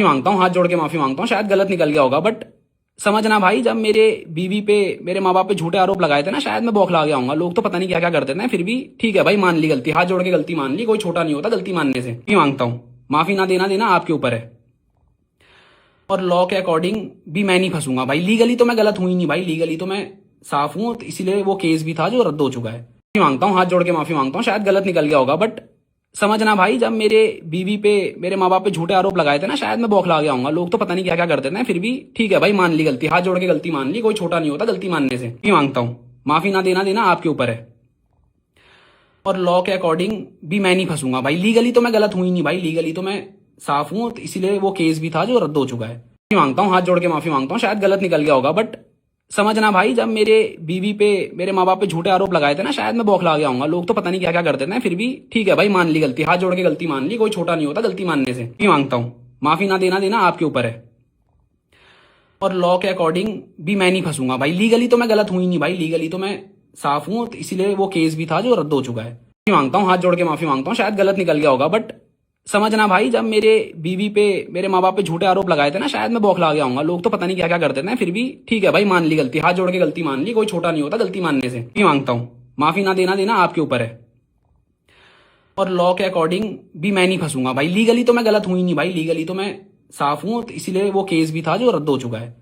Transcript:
मांगता हूँ, हाथ जोड़ के माफी मांगता हूँ, शायद गलत निकल गया होगा, बट समझना भाई, जब मेरे बीवी पे, मेरे माँ बाप पे झूठे आरोप लगाए थे ना, शायद मैं बौखला गया हूँ। लोग तो पता नहीं क्या क्या करते थे, फिर भी ठीक है भाई, मान ली गलती, हाथ जोड़ के गलती मान ली, कोई छोटा नहीं होता गलती मानने से। माफी मांगता हूँ, माफी ना देना देना आपके ऊपर है। और लॉ के अकॉर्डिंग भी मैं नहीं फंसूंगा भाई, लीगली तो मैं गलत हुई नहीं भाई, लीगली तो मैं साफ हूँ, तो इसीलिए वो केस भी था जो रद्द हो चुका है। माफी मांगता हूँ, हाथ जोड़ के माफी मांगता हूँ, शायद गलत निकल गया होगा, बट समझना भाई, जब मेरे बीवी पे, मेरे माँ बाप पे झूठे आरोप लगाए थे ना, शायद मैं बौखला गया हूँ। लोग तो पता नहीं क्या क्या करते थे, फिर भी ठीक है भाई, मान ली गलती, हाथ जोड़ के गलती मान ली, कोई छोटा नहीं होता गलती मानने से। माफी मांगता हूँ, माफी ना देना देना आपके ऊपर है। और लॉ के अकॉर्डिंग भी मैं नहीं फंसूंगा भाई, लीगली तो मैं गलत हुई नहीं भाई, लीगली तो मैं साफ हूँ, तो इसीलिए वो केस भी था जो रद्द हो चुका है। माफी मांगता हूँ, हाथ जोड़ के माफी मांगता हूँ, शायद गलत निकल गया होगा, बट समझना भाई, जब मेरे बीवी पे, मेरे माँ बाप पे झूठे आरोप लगाए थे ना, शायद मैं बौखला गया हूँ। लोग तो पता नहीं क्या क्या करते थे, फिर भी ठीक है भाई, मान ली गलती, हाथ जोड़ के गलती मान ली, कोई छोटा नहीं होता गलती मानने से। माफी मांगता हूँ, माफी ना देना देना आपके ऊपर है। और लॉ के अकॉर्डिंग भी मैं नहीं फंसूंगा भाई, लीगली तो मैं गलत हुई नहीं भाई, लीगली तो मैं साफ हूँ, तो इसीलिए वो केस भी था जो रद्द हो चुका है। माफी मांगता हूँ, हाथ जोड़ के माफी मांगता हूँ, शायद गलत निकल गया होगा, बट समझना भाई, जब मेरे बीवी पे, मेरे माँ बाप पे झूठे आरोप लगाए थे ना, शायद मैं बौखला गया हूँ। लोग तो पता नहीं क्या क्या करते थे, फिर भी ठीक है भाई, मान ली गलती, हाथ जोड़ के गलती मान ली, कोई छोटा नहीं होता गलती मानने से। माफी मांगता हूँ, माफी ना देना देना आपके ऊपर है। और लॉ के अकॉर्डिंग भी मैं नहीं फंसूंगा भाई, लीगली तो मैं गलत हुई नहीं भाई, लीगली तो मैं साफ हूँ, तो इसीलिए वो केस भी था जो रद्द हो चुका है।